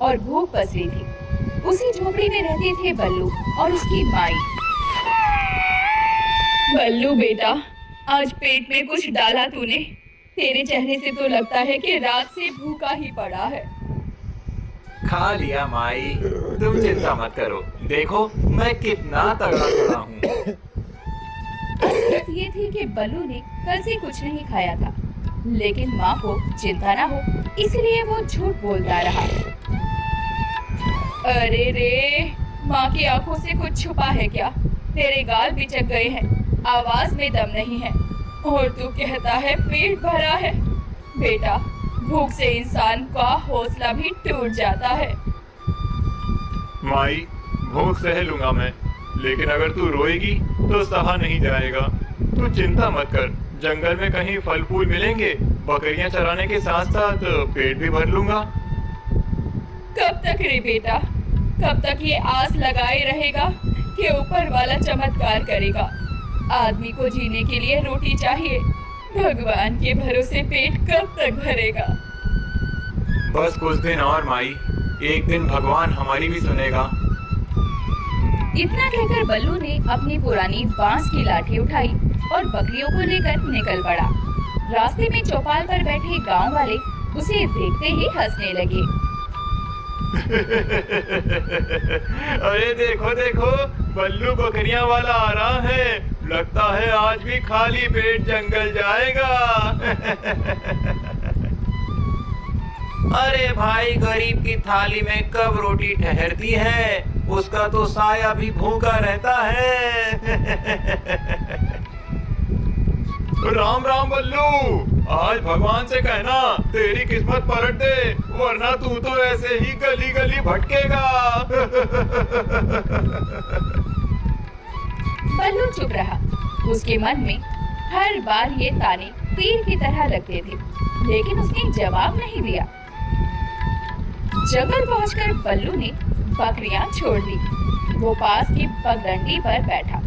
और भूख पसरी थी। उसी झोपड़ी में रहते थे बल्लू और उसकी माई। बल्लू बेटा, आज पेट में कुछ डाला तूने? तेरे चेहरे से तो लगता है कि रात से भूखा ही पड़ा है। खा लिया माई, तुम चिंता मत करो। देखो मैं कितना तगड़ा खड़ा हूँ। असलियत ये थी कि बल्लू ने कल से कुछ नहीं खाया था, लेकिन माँ को चिंता ना हो इसलिए वो झूठ बोलता रहा। अरे रे, माँ की आंखों से कुछ छुपा है क्या? तेरे गाल बिचक गए हैं, आवाज में दम नहीं है और तू कहता है पेट भरा है। बेटा, भूख से इंसान का हौसला भी टूट जाता है। माई, भूख सह लूंगा मैं, लेकिन अगर तू रोएगी तो सहा नहीं जाएगा। तू चिंता मत कर, जंगल में कहीं फल फूल मिलेंगे, बकरियां चराने के साथ साथ पेट भी भर लूंगा। कब तक रे बेटा, कब तक ये आस लगाए रहेगा कि ऊपर वाला चमत्कार करेगा? आदमी को जीने के लिए रोटी चाहिए, भगवान के भरोसे पेट कब तक भरेगा? बस कुछ दिन और माई, एक दिन भगवान हमारी भी सुनेगा। इतना कहकर बल्लू ने अपनी पुरानी बांस की लाठी उठाई और बकरियों को लेकर निकल पड़ा। रास्ते में चौपाल पर बैठे गांव वाले उसे देखते ही हंसने लगे। अरे देखो देखो, बल्लू बकरियां वाला आ रहा है। लगता है आज भी खाली पेट जंगल जाएगा। अरे भाई, गरीब की थाली में कब रोटी ठहरती है? उसका तो साया भी भूखा रहता है। राम राम बल्लू, आज भगवान से कहना तेरी किस्मत पलट दे, वरना तू तो ऐसे ही गली गली भटकेगा। बल्लू चुप रहा। उसके मन में हर बार ये ताने तीर की तरह लगते थे, लेकिन उसने जवाब नहीं दिया। जंगल पहुंचकर बल्लू ने बकरियां छोड़ दी। वो पास की पगडंडी पर बैठा।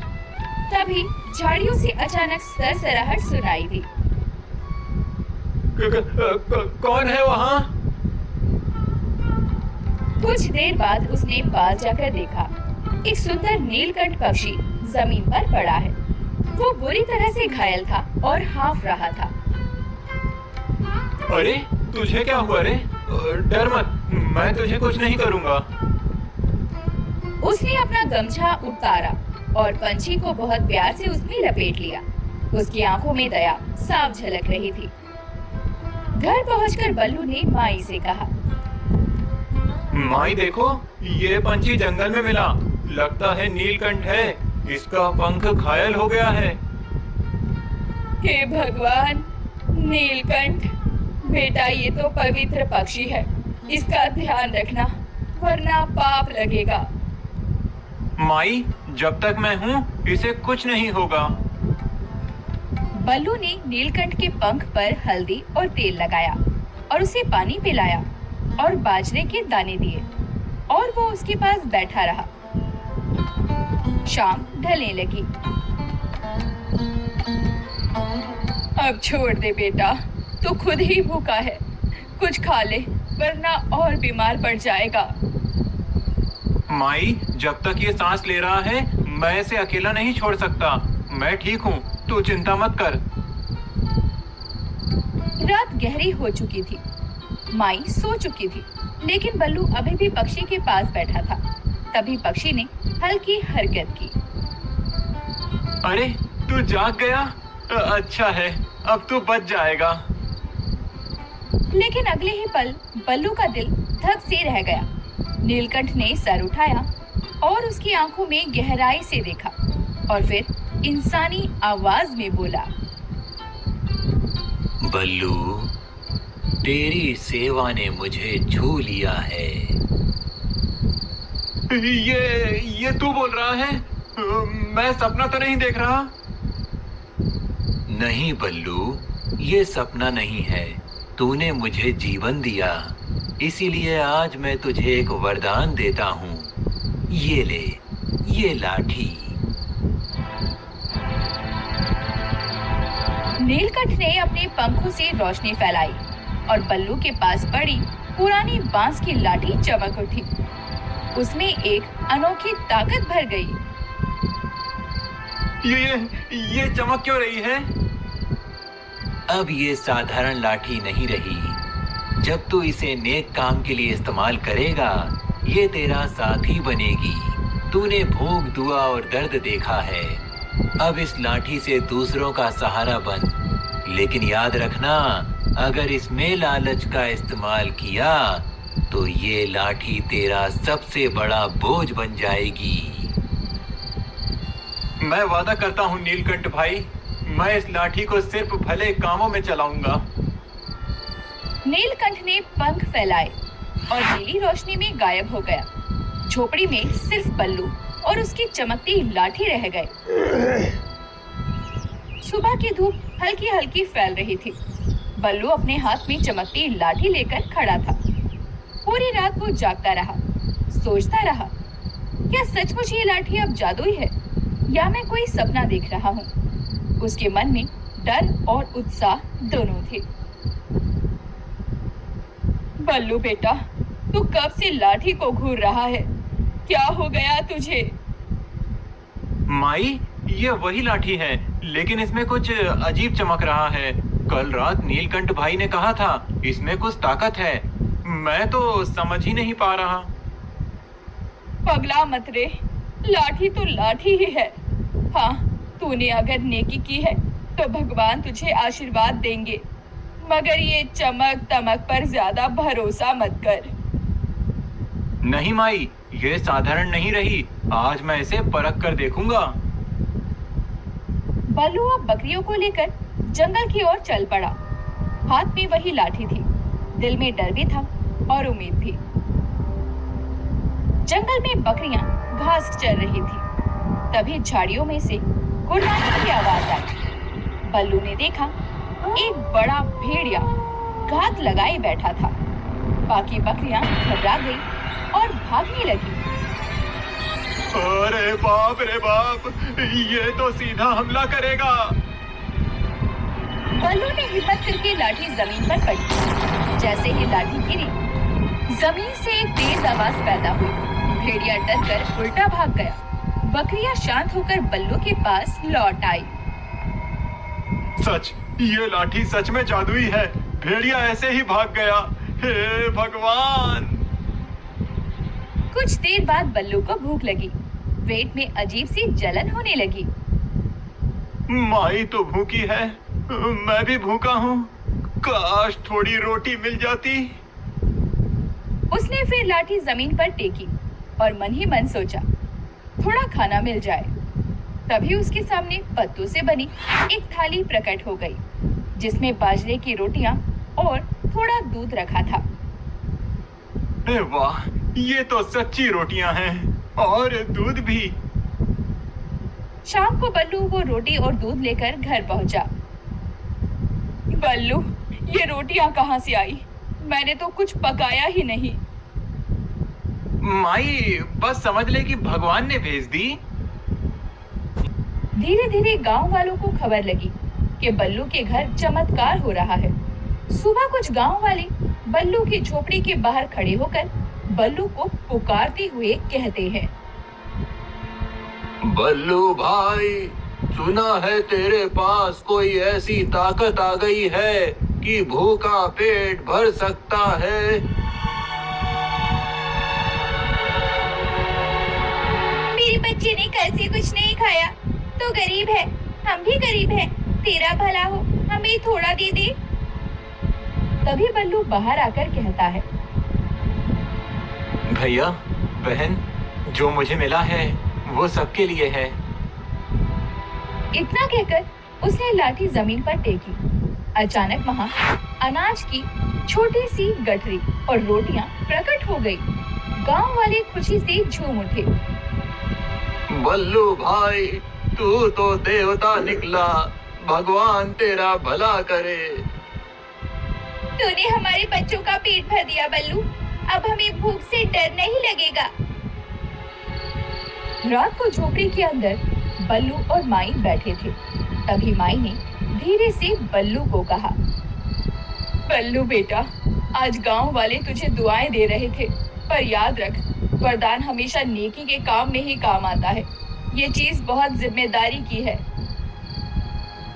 तभी झाड़ियों से अचानक सरसराहट सुनाई दी। कौन है वहाँ? कुछ देर बाद उसने पास जाकर देखा, एक सुंदर नीलकंठ पक्षी जमीन पर पड़ा है। वो बुरी तरह से घायल था और हाफ रहा था। अरे तुझे क्या हुआ रे? डर मत, मैं तुझे कुछ नहीं करूँगा। उसने अपना गमछा उतारा और पंछी को बहुत प्यार से उसमें लपेट लिया। उसकी आंखों में दया साफ झलक रही थी। घर पहुंचकर बल्लू ने माई से कहा, माई देखो, ये पंछी जंगल में मिला। लगता है नीलकंठ है, इसका पंख घायल हो गया है। हे भगवान, नीलकंठ बेटा, ये तो पवित्र पक्षी है, इसका ध्यान रखना वरना पाप लगेगा। माई, जब तक मैं हूँ इसे कुछ नहीं होगा। बल्लू ने नीलकंठ के पंख पर हल्दी और तेल लगाया और उसे पानी पिलाया और बाजरे के दाने दिए और वो उसके पास बैठा रहा। शाम ढलने लगी। अब छोड़ दे बेटा, तू खुद ही भूखा है, कुछ खा ले वरना और बीमार पड़ जाएगा। माई, जब तक ये सांस ले रहा है मैं इसे अकेला नहीं छोड़ सकता। मैं ठीक हूँ, तू चिंता मत कर। रात गहरी हो चुकी थी। माई सो चुकी थी, लेकिन बल्लू अभी भी पक्षी के पास बैठा था। तभी पक्षी ने हल्की हरकत की। अरे तू जाग गया? अच्छा है, अब तू बच जाएगा। लेकिन अगले ही पल बल्लू का दिल धक से रह गया। नीलकंठ ने सर उठाया और उसकी आंखों में गहराई से देखा और फिर इंसानी आवाज में बोला, बल्लू, तेरी सेवा ने मुझे छू लिया है। ये तू बोल रहा है? मैं सपना तो नहीं देख रहा? नहीं बल्लू, ये सपना नहीं है। तूने मुझे जीवन दिया, इसीलिए आज मैं तुझे एक वरदान देता हूँ। ये ले, ये लाठी। नीलकंठ ने अपने पंखों से रोशनी फैलाई और बल्लू के पास पड़ी पुरानी बांस की लाठी चमक उठी। उसमें एक अनोखी ताकत भर गई। ये चमक क्यों रही है? अब ये साधारण लाठी नहीं रही। जब तू इसे नेक काम के लिए इस्तेमाल करेगा, ये तेरा साथी बनेगी। तूने भूख, दुआ और दर्द देखा है। अब इस लाठी से दूसरों का सहारा बन। लेकिन याद रखना, अगर इसमें लालच का इस्तेमाल किया तो ये लाठी तेरा सबसे बड़ा बोझ बन जाएगी। मैं वादा करता हूँ नीलकंठ भाई, मैं इस लाठी को सिर्फ भले कामों में चलाऊंगा। नीलकंठ ने पंख फैलाए और नीली रोशनी में गायब हो गया। झोपड़ी में सिर्फ बल्लू और उसकी चमकती लाठी रह गए। सुबह की धूप हल्की हल्की फैल रही थी। बल्लू अपने हाथ में चमकती लाठी लेकर खड़ा था। पूरी रात वो जागता रहा, सोचता रहा, क्या सचमुच ये लाठी अब जादुई है या मैं कोई सपना देख रहा हूँ। उसके मन में डर और उत्साह दोनों थे। बल्लू बेटा, तू कब से लाठी को घूर रहा है? क्या हो गया तुझे? माई, ये वही लाठी है, लेकिन इसमें कुछ अजीब चमक रहा है। कल रात नीलकंठ भाई ने कहा था इसमें कुछ ताकत है। मैं तो समझ ही नहीं पा रहा। पगला मत रे, लाठी तो लाठी ही है। हाँ, तूने अगर नेकी की है तो भगवान तुझे आशीर्वाद देंगे, मगर ये चमक दमक पर ज्यादा भरोसा मत कर। नहीं माई, ये साधारण नहीं रही। आज मैं इसे परख कर देखूंगा। बल्लू अब बकरियों को लेकर जंगल की ओर चल पड़ा। हाथ में वही लाठी थी। दिल में डर भी था और उम्मीद भी। जंगल में बकरियां घास चर रही थी। तभी झाड़ियों में से गुर्राने की आवाज आई। बल्लू ने देखा, एक बड़ा भेड़िया घात लगाए बैठा था। बाकी बकरियां घबरा गई और भागने लगी। अरे बाप रे बाप, ये तो सीधा हमला करेगा। बल्लू ने हिम्मत करके लाठी जमीन पर पड़ी। जैसे ही लाठी गिरी, जमीन से एक तेज आवाज पैदा हुई। भेड़िया डर कर उल्टा भाग गया। बकरियां शांत होकर बल्लू के पास लौट आई। सच, ये लाठी सच में जादुई है। भेड़िया ऐसे ही भाग गया। हे भगवान! कुछ देर बाद बल्लू को भूख लगी। पेट में अजीब सी जलन होने लगी। माई तो भूखी है, मैं भी भूखा हूँ। काश थोड़ी रोटी मिल जाती। उसने फिर लाठी जमीन पर टेकी और मन ही मन सोचा, थोड़ा खाना मिल जाए। तभी उसके सामने पत्तों से बनी एक थाली प्रकट हो गई, जिसमें बाजरे की रोटियां और थोड़ा दूध रखा था। वाह, ये तो सच्ची रोटियां हैं और दूध भी। शाम को बल्लू वो रोटी और दूध लेकर घर पहुंचा। बल्लू, ये रोटियां कहाँ से आई? मैंने तो कुछ पकाया ही नहीं। माई, बस समझ ले कि भगवान ने भेज दी। धीरे धीरे गांव वालों को खबर लगी कि बल्लू के घर चमत्कार हो रहा है। सुबह कुछ गांव वाले बल्लू की झोपड़ी के बाहर खड़े होकर बल्लू को पुकारते हुए कहते हैं, बल्लू भाई, सुना है तेरे पास कोई ऐसी ताकत आ गई है कि भूखा पेट भर सकता है। मेरे बच्चे ने कल से कुछ नहीं खाया, तो गरीब है, हम भी गरीब हैं। तेरा भला हो, हमें थोड़ा दे दे। तभी बल्लू बाहर आकर कहता है, भैया बहन, जो मुझे मिला है वो सबके लिए है। इतना कहकर उसने लाठी जमीन पर टेकी। अचानक वहाँ अनाज की छोटी सी गठरी और रोटियां प्रकट हो गई। गांव वाले खुशी से झूम उठे। बल्लू भाई, तू तो देवता निकला। भगवान तेरा भला करे। तूने हमारे बच्चों का पेट भर दिया बल्लू। अब हमें भूख से डर नहीं लगेगा। रात को झोपड़ी के अंदर बल्लू और माई बैठे थे। तभी माई ने धीरे से बल्लू को कहा, बल्लू बेटा, आज गांव वाले तुझे दुआएं दे रहे थे, पर याद रख, वरदान हमेशा नेकी के काम में ही काम आता है। ये चीज बहुत जिम्मेदारी की है।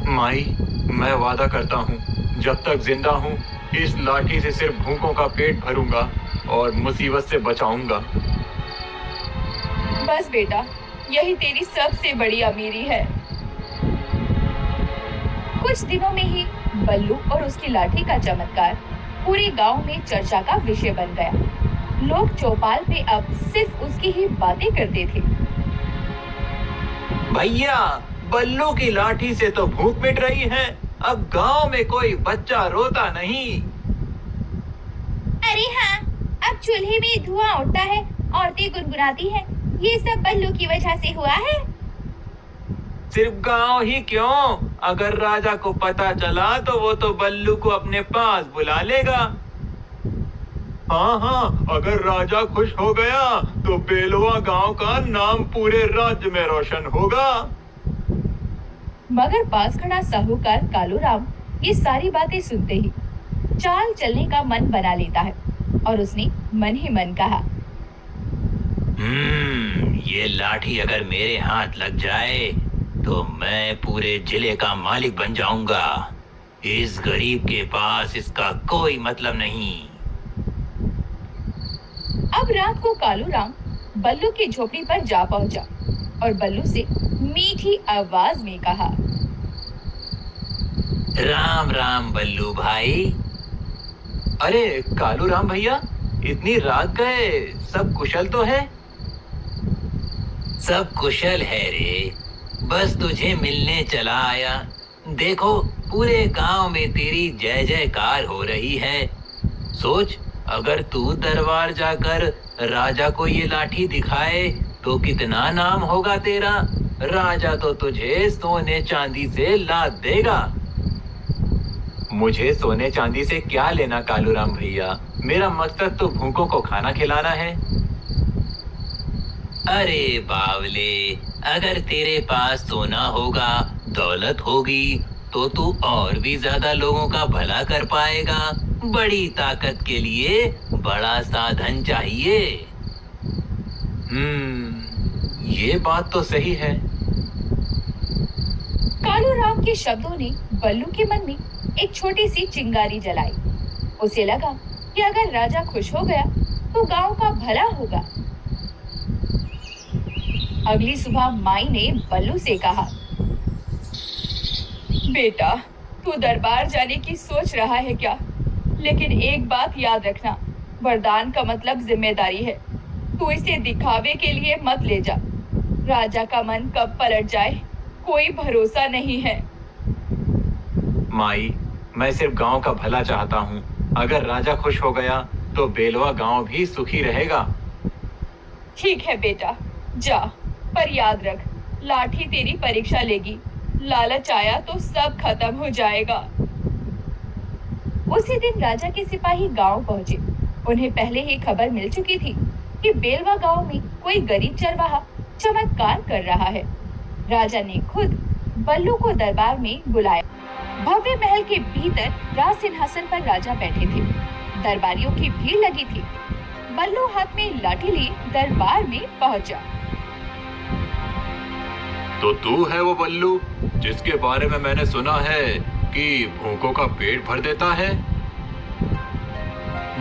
माई, मैं वादा करता हूँ, जब तक जिंदा हूँ इस लाठी से सिर्फ भूखों का पेट भरूंगा और मुसीबत से बचाऊंगा। बस बेटा, यही तेरी सबसे बड़ी अमीरी है। कुछ दिनों में ही बल्लू और उसकी लाठी का चमत्कार पूरे गांव में चर्चा का विषय बन गया। लोग चौपाल पे अब सिर्फ उसकी ही बातें करते थे। भैया, बल्लू की लाठी से तो भूख मिट रही है। अब गांव में कोई बच्चा रोता नहीं। अरे हाँ, अब चूल्हे में धुआं उठता है, औरतें गुनगुनाती हैं। ये सब बल्लू की वजह से हुआ है। सिर्फ गांव ही क्यों, अगर राजा को पता चला तो वो तो बल्लू को अपने पास बुला लेगा। हाँ हाँ, अगर राजा खुश हो गया तो बेलवा गांव का नाम पूरे राज्य में रोशन होगा। मगर पास खड़ा साहूकार कालूराम ये सारी बातें सुनते ही चाल चलने का मन बना लेता है और उसने मन ही मन कहा, ये लाठी अगर मेरे हाथ लग जाए तो मैं पूरे जिले का मालिक बन जाऊंगा। इस गरीब के पास इसका कोई मतलब नहीं। अब रात को कालूराम बल्लू की झोपड़ी पर जा पहुंचा और बल्लू से मीठी आवाज में कहा, राम राम बल्लू भाई। अरे कालूराम भैया, इतनी रात गए, सब कुशल तो है? सब कुशल है रे, बस तुझे मिलने चला आया। देखो, पूरे गांव में तेरी जय जयकार हो रही है। सोच, अगर तू दरबार जाकर राजा को ये लाठी दिखाए तो कितना नाम होगा तेरा। राजा तो तुझे सोने चांदी से लाद देगा। मुझे सोने चांदी से क्या लेना कालूराम भैया, मेरा मकसद तो भूखों को खाना खिलाना है। अरे बावले, अगर तेरे पास सोना होगा, दौलत होगी, तो तू और भी ज्यादा लोगों का भला कर पाएगा। बड़ी ताकत के लिए बड़ा साधन चाहिए। ये बात तो सही है। कालूराम के शब्दों ने बल्लू के मन में एक छोटी सी चिंगारी जलाई। उसे लगा कि अगर राजा खुश हो गया तो गांव का भला होगा। अगली सुबह माई ने बल्लू से कहा, बेटा, तू दरबार जाने की सोच रहा है क्या? लेकिन एक बात याद रखना, वरदान का मतलब जिम्मेदारी है। तू इसे दिखावे के लिए मत ले जा। राजा का मन कब पलट जाए, कोई भरोसा नहीं है। माई, मैं सिर्फ गांव का भला चाहता हूँ। अगर राजा खुश हो गया तो बेलवा गांव भी सुखी रहेगा। ठीक है बेटा, जा, पर याद रख, लाठी तेरी परीक्षा लेगी। लालच आया तो सब खत्म हो जाएगा। उसी दिन राजा के सिपाही गांव पहुंचे। उन्हें पहले ही खबर मिल चुकी थी कि बेलवा गांव में कोई गरीब चरवाहा चमत्कार कर रहा है। राजा ने खुद बल्लू को दरबार में बुलाया। भव्य महल के भीतर राज सिंहासन पर राजा बैठे थे। दरबारियों की भीड़ लगी थी। बल्लू हाथ में लाठी लिए दरबार में पहुंचा। तो तू है वो बल्लू जिसके बारे में मैंने सुना है कि भूखों का पेट भर देता है?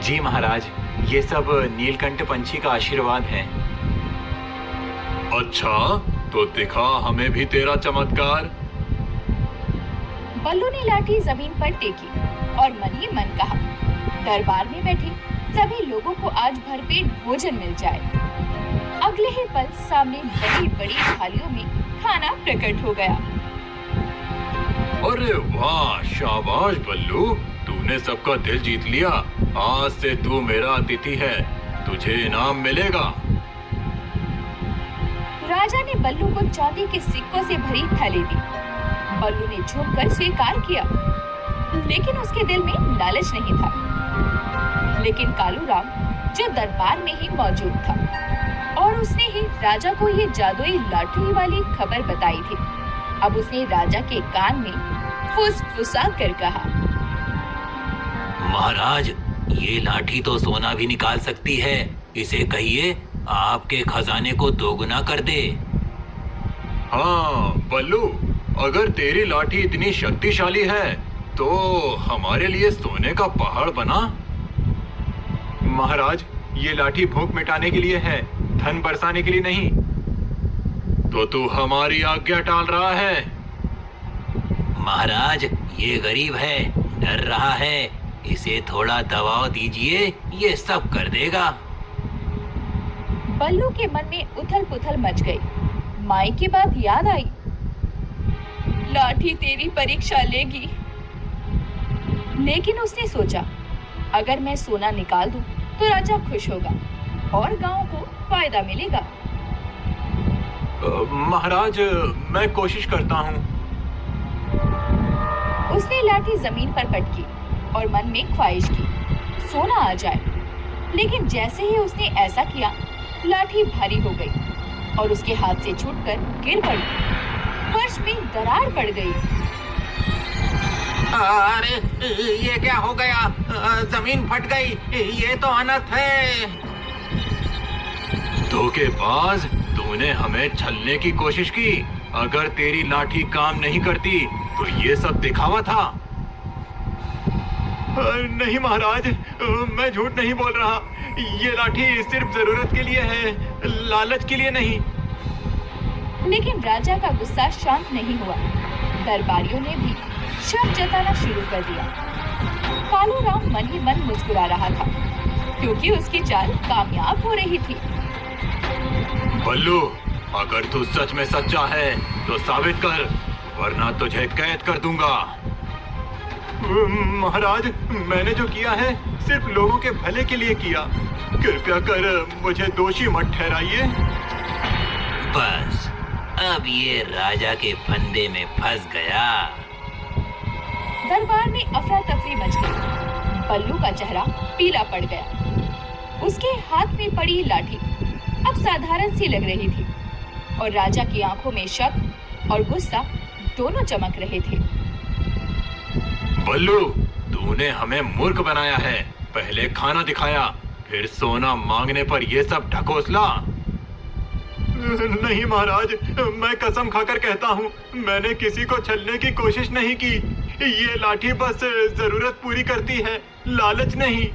जी महाराज, ये सब नीलकंठ पंछी का आशीर्वाद है। अच्छा, तो दिखा हमें भी तेरा चमत्कार। बल्लू ने लाठी जमीन पर टेकी और मन ही मन कहा, दरबार में बैठे सभी लोगों को आज भरपेट भोजन मिल जाए। अगले ही पल सामने बड़ी बड़ी थालियों में खाना प्रकट हो गया। अरे वाह, शाबाश बल्लू, तूने सबका दिल जीत लिया। आज से तू मेरा अतिथि है, तुझे इनाम मिलेगा। राजा ने बल्लू को चांदी के सिक्कों से भरी थैली दी। बल्लू ने झुककर स्वीकार किया, लेकिन उसके दिल में लालच नहीं था। लेकिन कालूराम, जो दरबार में ही मौजूद था, और उसने ही राजा को ये जादुई लाठी वाली खबर बताई थी, अब उसने राजा के कान में फुसफुसा कर कहा, महाराज, ये लाठी तो सोना भी निकाल सकती है। इसे कहिए आपके खजाने को दोगुना कर दे। हाँ बल्लू, अगर तेरी लाठी इतनी शक्तिशाली है तो हमारे लिए सोने का पहाड़ बना। महाराज, ये लाठी भूख मिटाने के लिए है, धन बरसाने के लिए नहीं। तो तू हमारी आज्ञा टाल रहा है। महाराज, ये गरीब है, डर रहा है, इसे थोड़ा दबाव दीजिए, ये सब कर देगा। बल्लू के मन में उथल पुथल मच गई। माई की बात याद आई। लाठी तेरी परीक्षा लेगी। लेकिन उसने सोचा, अगर मैं सोना निकाल दूं तो राजा खुश होगा और गांव को फायदा मिलेगा। महाराज, मैं कोशिश करता हूँ। उसने लाठी जमीन पर पटकी और मन में ख्वाहिश की, सोना आ जाए। लेकिन जैसे ही उसने ऐसा किया, लाठी भारी हो गई और उसके हाथ से छूटकर गिर पड़ी। फर्श में दरार पड़ गई। अरे ये क्या हो गया? जमीन फट गई, ये तो अनर्थ है। धोखेबाज, तूने हमें छलने की कोशिश की। अगर तेरी लाठी काम नहीं करती तो ये सब दिखावा था। नहीं महाराज, मैं झूठ नहीं बोल रहा। ये लाठी सिर्फ जरूरत के लिए है, लालच के लिए नहीं। लेकिन राजा का गुस्सा शांत नहीं हुआ। दरबारियों ने भी शक जताना शुरू कर दिया। कालू राम मन ही मन मुस्कुरा रहा था, क्योंकि उसकी चाल कामयाब हो रही थी। बल्लू, अगर तू सच में सच्चा है तो साबित कर, वरना तुझे कैद कर दूंगा। महाराज, मैंने जो किया है सिर्फ लोगों के भले के लिए किया। कृपया कर मुझे दोषी मत ठहराइए। बस, अब ये राजा के फंदे में फंस गया। दरबार में अफरा तफरी मच गई। बल्लू का चेहरा पीला पड़ गया। उसके हाथ में पड़ी लाठी अब साधारण सी लग रही थी और राजा की आंखों में शक और गुस्सा दोनों चमक रहे थे। बल्लू, तूने हमें मूर्ख बनाया है। पहले खाना दिखाया, फिर सोना मांगने पर ये सब ढकोसला। नहीं महाराज, मैं कसम खाकर कहता हूँ, मैंने किसी को छलने की कोशिश नहीं की। ये लाठी बस जरूरत पूरी करती है, लालच नहीं।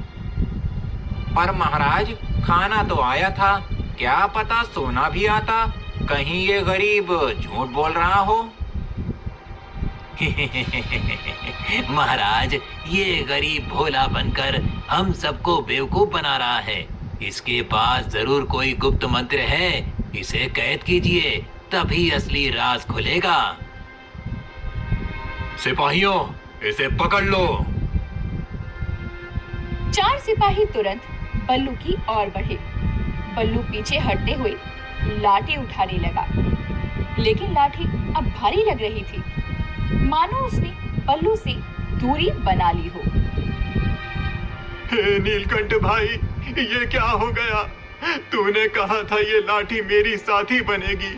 पर महाराज, खाना तो आया था, क्या पता सोना भी आता। कहीं ये गरीब झूठ बोल रहा हो। महाराज, ये गरीब भोला बनकर हम सबको बेवकूफ बना रहा है। इसके पास जरूर कोई गुप्त मंत्र है। इसे कैद कीजिए, तभी असली राज खुलेगा। सिपाहियों, इसे पकड़ लो। 4 सिपाही तुरंत बल्लू की ओर बढ़े। बल्लू पीछे हटते हुए लाठी उठाने लगा, लेकिन लाठी अब भारी लग रही थी, मानो उसने बल्लू से दूरी बना ली हो। हे नीलकंठ भाई, ये क्या हो गया? तूने कहा था ये लाठी मेरी साथी बनेगी,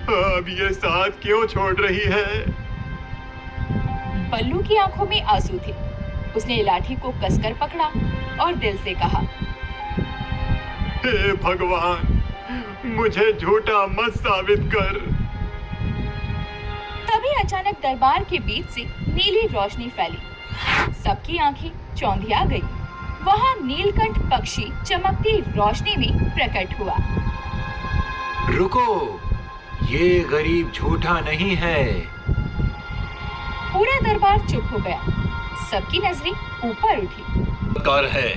अब ये साथ क्यों छोड़ रही है? बल्लू की आंखों में आंसू थे। उसने लाठी को कसकर पकड़ा और दिल से कहा, हे भगवान, मुझे झूठा मत साबित कर। तभी अचानक दरबार के बीच से नीली रोशनी फैली। सबकी आंखें चौंधिया गई। वहां नीलकंठ पक्षी चमकती रोशनी में प्रकट हुआ। रुको, ये गरीब झूठा नहीं है। पूरा दरबार चुप हो गया। सबकी नजरें ऊपर उठी। कर है।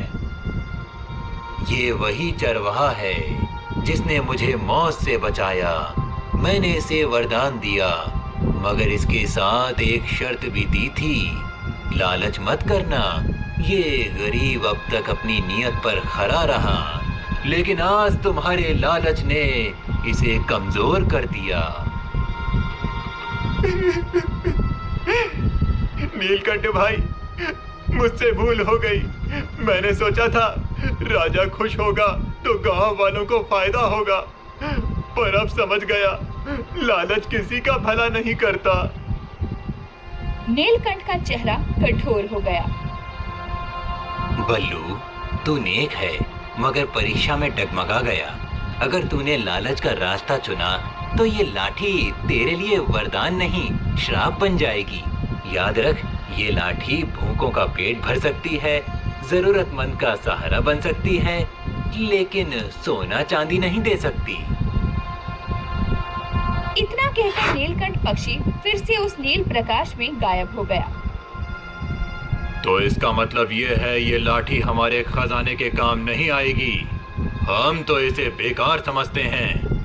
ये वही चरवाहा है जिसने मुझे मौत से बचाया। मैंने इसे वरदान दिया, मगर इसके साथ एक शर्त भी दी थी, लालच मत करना। ये गरीब अब तक अपनी नियत पर खरा रहा, लेकिन आज तुम्हारे लालच ने इसे कमजोर कर दिया। नीलकंठ भाई, मुझसे भूल हो गई। मैंने सोचा था राजा खुश होगा तो गांव वालों को फायदा होगा, पर अब समझ गया लालच किसी का भला नहीं करता। नीलकंठ का चेहरा कठोर हो गया। बल्लू, तू नेक है मगर परीक्षा में डगमगा गया। अगर तूने लालच का रास्ता चुना तो ये लाठी तेरे लिए वरदान नहीं, श्राप बन जाएगी। याद रख, ये लाठी भूखों का पेट भर सकती है, जरूरतमंद का सहारा बन सकती है, लेकिन सोना चांदी नहीं दे सकती। इतना कहकर नीलकंठ पक्षी फिर से उस नील प्रकाश में गायब हो गया। तो इसका मतलब ये है ये लाठी हमारे खजाने के काम नहीं आएगी। हम तो इसे बेकार समझते हैं।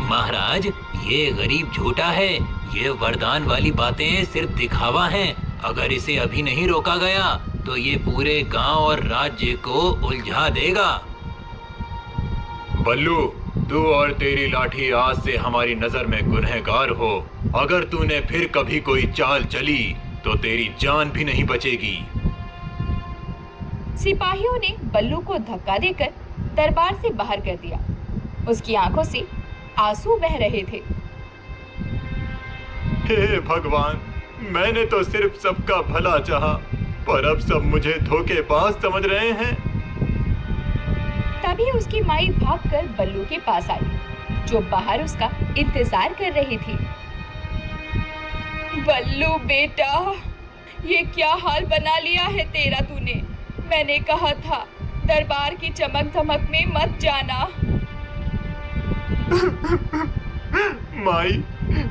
महाराज, ये गरीब झूठा है। ये वरदान वाली बातें सिर्फ दिखावा हैं। अगर इसे अभी नहीं रोका गया तो ये पूरे गांव और राज्य को उलझा देगा। बल्लू, तू और तेरी लाठी आज से हमारी नजर में गुनहगार हो। अगर तूने फिर कभी कोई चाल चली तो तेरी जान भी नहीं बचेगी। सिपाहियों ने बल्लू को धक्का देकर दरबार से बाहर कर दिया। उसकी आंखों से आंसू बह रहे थे। हे भगवान, मैंने तो सिर्फ सबका भला चाहा, पर अब सब मुझे धोखेबाज समझ रहे हैं। तभी उसकी माई भागकर बल्लू के पास आई, जो बाहर उसका इंतजार कर रही थी। बल्लू बेटा, ये क्या हाल बना लिया है तेरा तूने। मैंने कहा था दरबार की चमक धमक में मत जाना। माई,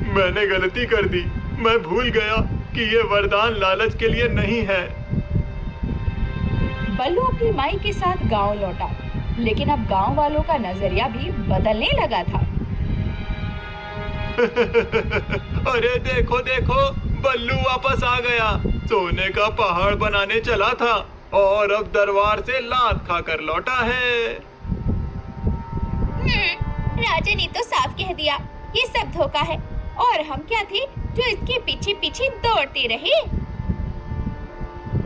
मैंने गलती कर दी। मैं भूल गया कि ये वरदान लालच के लिए नहीं है। बल्लू अपनी माई के साथ गांव लौटा, लेकिन अब गांव वालों का नजरिया भी बदलने लगा था। अरे देखो देखो, बल्लू वापस आ गया। सोने का पहाड़ बनाने चला था और अब दरबार से लात खाकर लौटा है। राजा ने तो साफ कह दिया ये सब धोखा है, और हम क्या थे जो इसके पीछे पीछे दौड़ते रहे।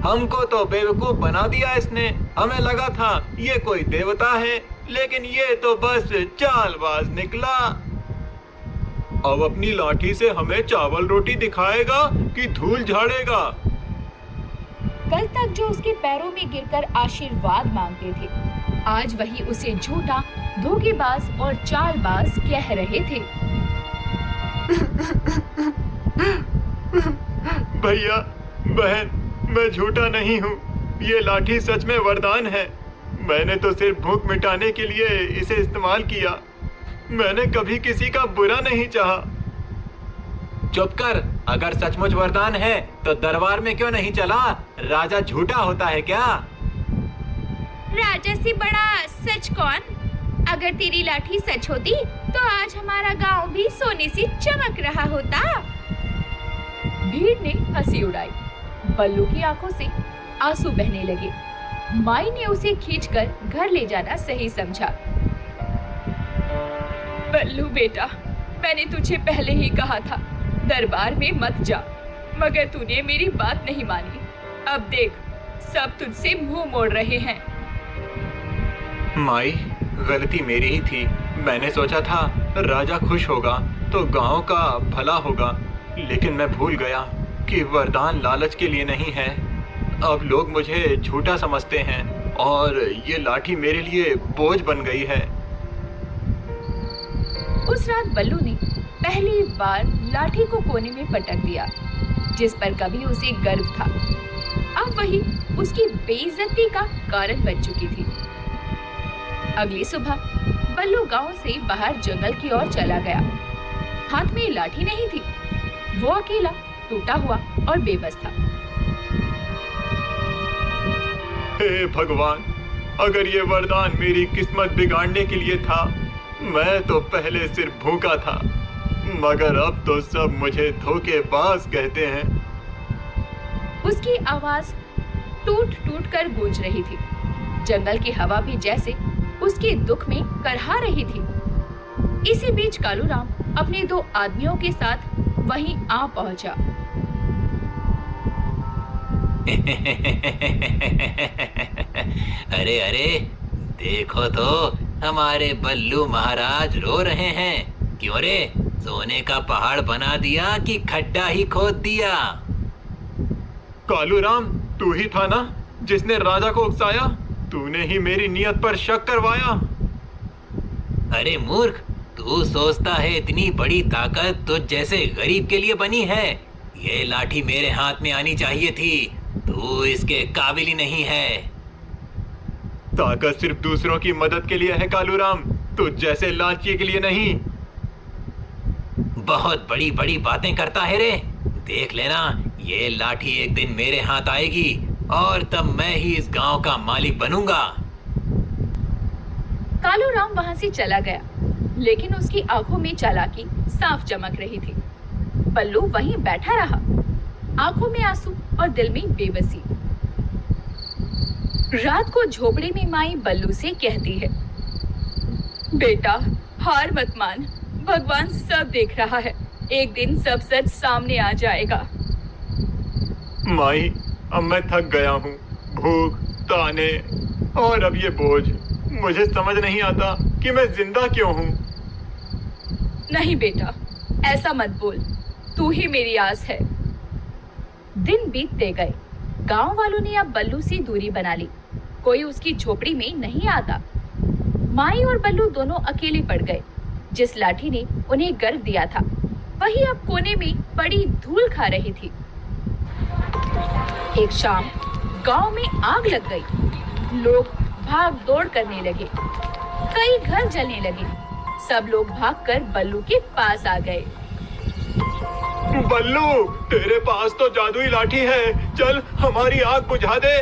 हमको तो बेवकूफ बना दिया इसने। हमें लगा था ये कोई देवता है, लेकिन ये तो बस चालबाज निकला। अब अपनी लाठी से हमें चावल रोटी दिखाएगा कि धूल झाड़ेगा। कल तक जो उसके पैरों में गिरकर आशीर्वाद मांगते थे, आज वही उसे झूठा, धोखेबाज और चालबाज कह रहे थे। भैया, बहन, मैं झूठा नहीं हूँ। ये लाठी सच में वरदान है। मैंने तो सिर्फ भूख मिटाने के लिए इसे इस्तेमाल किया। मैंने कभी किसी का बुरा नहीं चाहा। चुप कर। अगर सचमुच वरदान है तो दरबार में क्यों नहीं चला? राजा झूठा होता है क्या? राजा से बड़ा सच कौन? अगर तेरी लाठी सच होती तो आज हमारा गांव भी सोने से चमक रहा होता। भीड़ ने हंसी उड़ाई। बल्लू की आंखों से आंसू बहने लगे। माई ने उसे खींचकर घर ले जाना सही समझा। बल्लू बेटा, मैंने तुझे पहले ही कहा था दरबार में मत जा, मगर तूने मेरी बात नहीं मानी। अब देख, सब तुझसे मुंह मोड़ रहे हैं। माई, गलती मेरी ही थी। मैंने सोचा था राजा खुश होगा तो गांव का भला होगा, लेकिन मैं भूल गया कि वरदान लालच के लिए नहीं है। अब लोग मुझे झूठा समझते हैं और ये लाठी मेरे लिए बोझ बन गई है। उस रात बल्लू ने पहली बार लाठी को कोने में पटक दिया, जिस पर कभी उसे गर्व था, अब वही उसकी बेइज्जती का कारण बन चुकी थी। अगली सुबह बल्लू गांव से बाहर जंगल की ओर चला गया। हाथ में लाठी नहीं थी। वो अकेला, टूटा हुआ और बेबस था। हे भगवान, अगर ये वरदान मेरी किस्मत बिगाड़ने के लिए था, मैं तो पहले सिर्फ भूखा था, मगर अब तो सब मुझे धोखेबाज कहते हैं। उसकी आवाज टूट टूट कर गूंज रही थी। जंगल की हवा भी जैसे उसके दुख में करहा रही थी। इसी बीच कालूराम अपने 2 आदमियों के साथ वहीं आ पहुंचा। अरे अरे, देखो तो हमारे बल्लू महाराज रो रहे हैं। क्यों रे, सोने का पहाड़ बना दिया कि खड्डा ही खोद दिया? कालूराम, तू ही था ना? जिसने राजा को उकसाया? तूने ही मेरी नियत पर शक करवाया। अरे मूर्ख, तू सोचता है इतनी बड़ी ताकत तुझ जैसे गरीब के लिए बनी है? ये लाठी मेरे हाथ में आनी चाहिए थी। तू इसके काबिल ही नहीं है। ताकत सिर्फ दूसरों की मदद के लिए है कालू राम, तुझ जैसे लालची के लिए नहीं। बहुत बड़ी बड़ी बातें करता है रे। देख लेना, ये लाठी एक दिन मेरे हाथ आएगी और तब मैं ही इस गांव का मालिक बनूंगा। कालू राम वहाँ से चला गया, लेकिन उसकी आंखों में चालाकी साफ चमक रही थी। बल्लू वहीं बैठा रहा, आंखों में आंसू और दिल में बेबसी। रात को झोपड़े में माई बल्लू से कहती है, बेटा हार मत मान, भगवान सब देख रहा है, एक दिन सब सच सामने आ जाएगा। माई, अब मैं थक गया हूँ। भूख, ताने और अब ये बोझ। मुझे समझ नहीं आता कि मैं जिंदा क्यों हूँ। नहीं बेटा, ऐसा मत बोल, तू ही मेरी आस है। दिन बीतते गए, गांव वालों ने अब बल्लू से दूरी बना ली। कोई उसकी झोपड़ी में नहीं आता। माई और बल्लू दोनों अकेले पड़ गए। जिस लाठी ने उन्हें गर्व दिया था, वही अब कोने में बड़ी धूल खा रही थी। एक शाम गांव में आग लग गई। लोग भाग दौड़ करने लगे, कई घर जलने लगे। सब लोग भागकर बल्लू के पास आ गए। बल्लू, तेरे पास तो जादुई लाठी है, चल हमारी आग बुझा दे।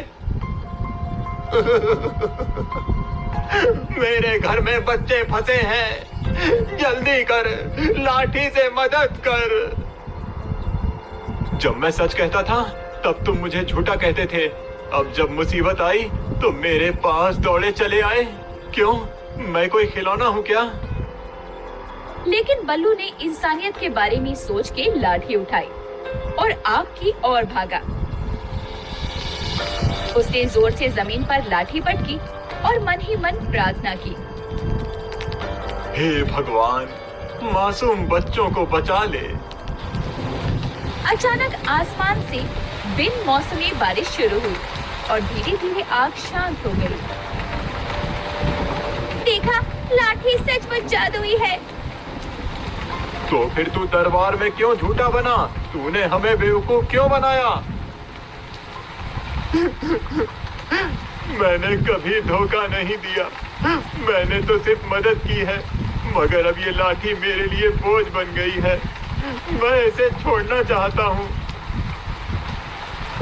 मेरे घर में बच्चे फंसे हैं, जल्दी कर, लाठी से मदद कर। जब मैं सच कहता था तब तुम मुझे झूठा कहते थे। अब जब मुसीबत आई तो मेरे पास दौड़े चले आए। क्यों, मैं कोई खिलौना हूँ क्या? लेकिन बल्लू ने इंसानियत के बारे में सोच के लाठी उठाई और आग की ओर भागा। उसने जोर से जमीन पर लाठी पटकी और मन ही मन प्रार्थना की, हे भगवान, मासूम बच्चों को बचा ले। अचानक आसमान से बिन मौसमी बारिश शुरू हुई और धीरे धीरे आग शांत हो गई। देखा, लाठी सचमुच जादुई है। तो फिर तू दरबार में क्यों झूठा बना? तूने हमें बेवकूफ क्यों बनाया? मैंने कभी धोखा नहीं दिया, मैंने तो सिर्फ मदद की है। मगर अब ये लाठी मेरे लिए बोझ बन गई है, मैं इसे छोड़ना चाहता हूँ।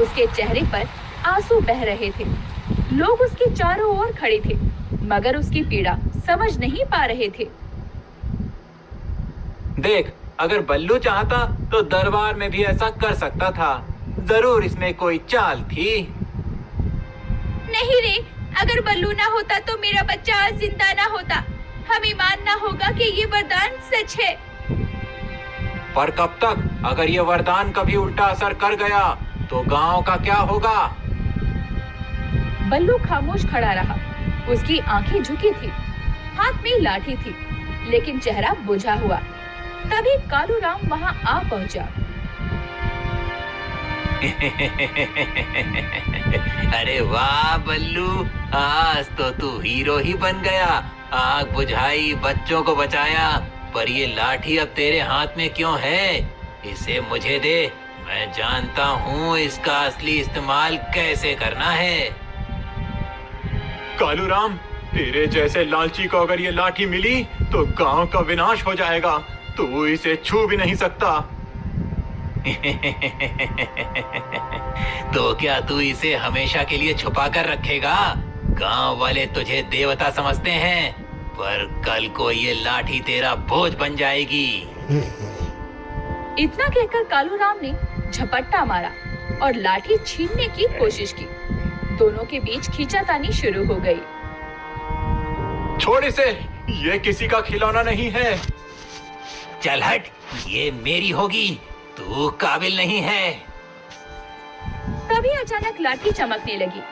उसके चेहरे पर आंसू बह रहे थे। लोग उसके चारों ओर खड़े थे, मगर उसकी पीड़ा समझ नहीं पा रहे थे। देख, अगर बल्लू चाहता तो दरबार में भी ऐसा कर सकता था। जरूर इसमें कोई चाल थी। नहीं रे, अगर बल्लू ना होता तो मेरा बच्चा आज जिंदा ना होता। हमें मानना होगा कि ये वरदान सच है। पर कब तक? अगर ये वरदान कभी उल्टा असर कर गया तो गांव का क्या होगा? बल्लू खामोश खड़ा रहा। उसकी आंखें झुकी थी, हाथ में लाठी थी, लेकिन चेहरा बुझा हुआ। तभी कालू राम वहां आ पहुंचा। अरे वाह बल्लू, आज तो तू हीरो ही बन गया। आग बुझाई, बच्चों को बचाया, पर ये लाठी अब तेरे हाथ में क्यों है? इसे मुझे दे, मैं जानता हूँ इसका असली इस्तेमाल कैसे करना है। कालू राम, तेरे जैसे लालची को अगर ये लाठी मिली तो गांव का विनाश हो जाएगा। तू इसे छू भी नहीं सकता। तो क्या तू इसे हमेशा के लिए छुपा कर रखेगा? गांव वाले तुझे देवता समझते हैं, पर कल को ये लाठी तेरा बोझ बन जाएगी। इतना कहकर कालू राम ने झपट्टा मारा और लाठी छीनने की कोशिश की। दोनों के बीच खींचातानी शुरू हो गई। छोड़ इसे, ये किसी का खिलौना नहीं है। चल हट, ये मेरी होगी, तू काबिल नहीं है। तभी अचानक लाठी चमकने लगी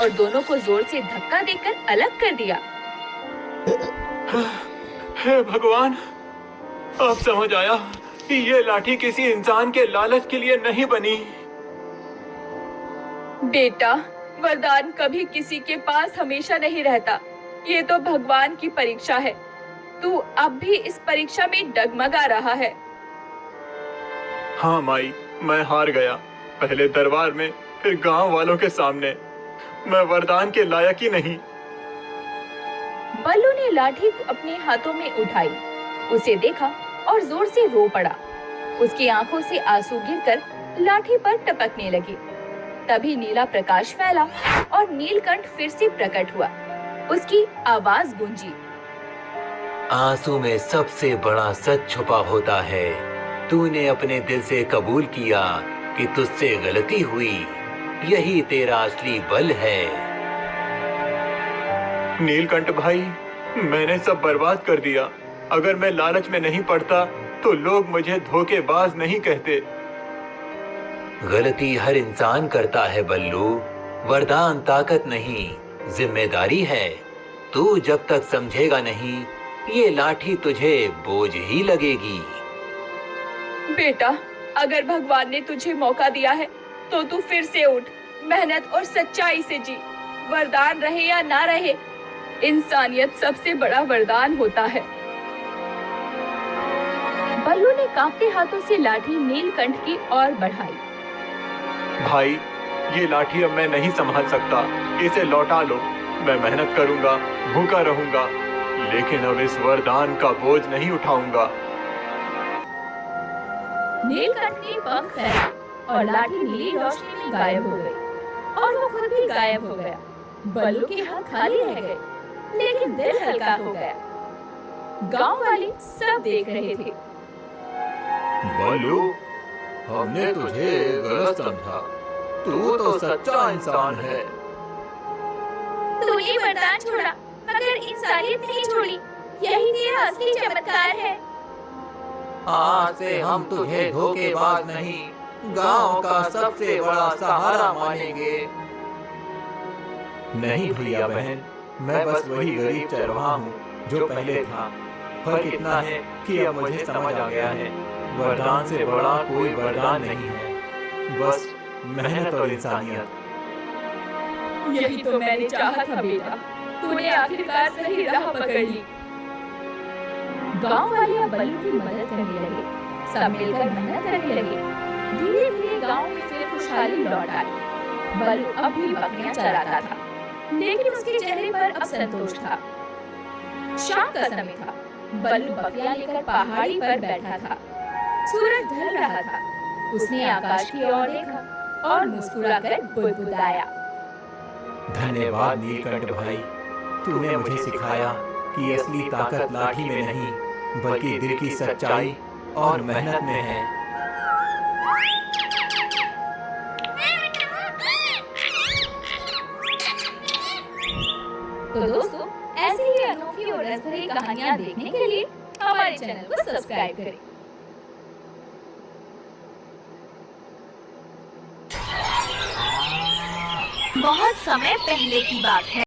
और दोनों को जोर से धक्का देकर अलग कर दिया। हे भगवान, अब समझ आया कि ये लाठी किसी इंसान के लालच के लिए नहीं बनी। बेटा, वरदान कभी किसी के पास हमेशा नहीं रहता। ये तो भगवान की परीक्षा है। तू अब भी इस परीक्षा में डगमगा रहा है। हाँ माई, मैं हार गया। पहले दरबार में, फिर गांव वालों के सामने। मैं वरदान के लायक ही नहीं। बल्लू ने लाठी अपने हाथों में उठाई, उसे देखा और जोर से रो पड़ा। उसकी आंखों से आंसू गिरकर लाठी पर टपकने लगे। तभी नीला प्रकाश फैला और नीलकंठ फिर से प्रकट हुआ। उसकी आवाज गूंजी, आंसू में सबसे बड़ा सच छुपा होता है। तूने अपने दिल से कबूल किया कि तुझसे गलती हुई। यही तेरा असली बल है। नीलकंठ भाई, मैंने सब बर्बाद कर दिया। अगर मैं लालच में नहीं पड़ता तो लोग मुझे धोखेबाज नहीं कहते। गलती हर इंसान करता है बल्लू। वरदान ताकत नहीं, जिम्मेदारी है। तू जब तक समझेगा नहीं, ये लाठी तुझे बोझ ही लगेगी। बेटा, अगर भगवान ने तुझे मौका दिया है तो तू फिर से उठ, मेहनत और सच्चाई से जी। वरदान रहे या ना रहे, इंसानियत सबसे बड़ा वरदान होता है। बल्लू ने कांपते हाथों से लाठी नीलकंठ की ओर बढ़ाई। भाई, ये लाठी अब मैं नहीं संभाल सकता। इसे लौटा लो। मैं मेहनत करूंगा, भूखा रहूंगा, लेकिन अब इस वरदान का बोझ नहीं उठाऊंगा। नीलकंठ ने पंख फैलाए और लाठी नीली रोशनी में गायब हो गई और वो खुद भी गायब हो गया। बल्लू के हाथ खाली रह गए, लेकिन दिल हल्का हो गया। गांव वाले सब देख रहे थे। बल्लू, हमने तुझे गलत समझा। तू तो सच्चा इंसान है। तूने वरदान छोड़ा, मगर इंसानियत नहीं छोड़ी। यही तेरा असली चमत्कार है। आज से हम तुझे धोखेबाज नहीं, गांव का सबसे बड़ा सहारा मानेंगे। नहीं भैया बहन, मैं बस वही गरीब चरवाहा हूँ जो पहले था। फर्क इतना है कि अब मुझे समझ आ गया है, वरदान से बड़ा कोई वरदान नहीं है, बस मेहनत और इंसानियत। यही तो मैंने चाहा था बेटा। तूने आखिरकार सही राह पकड़ ली। गांव वाले अब बल्लू की मदद करने लगे। सब मिलकर मेहनत करने लगे। धीरे धीरे गांव में फिर खुशहाली लौट आई। बल्लू अब भी बकरियां चराता था, लेकिन उसके चेहरे पर अब संतोष था। शाम का समय था। बल्लू बकरियां लेकर पहाड़ी पर बैठा था। सूरज ढल रहा था। उसने आकाश की ओर देखा और मुस्कुराकर बुदबुदाया, धन्यवाद नीलकंठ भाई। तूने मुझे सिखाया कि असली ताकत लाठी में नहीं, बल्कि दिल की सच्चाई और मेहनत में है। तो दोस्तों, ऐसी ही अनोखी और रसभरी कहानियाँ देखने के लिए हमारे चैनल को सब्सक्राइब करें। बहुत समय पहले की बात है।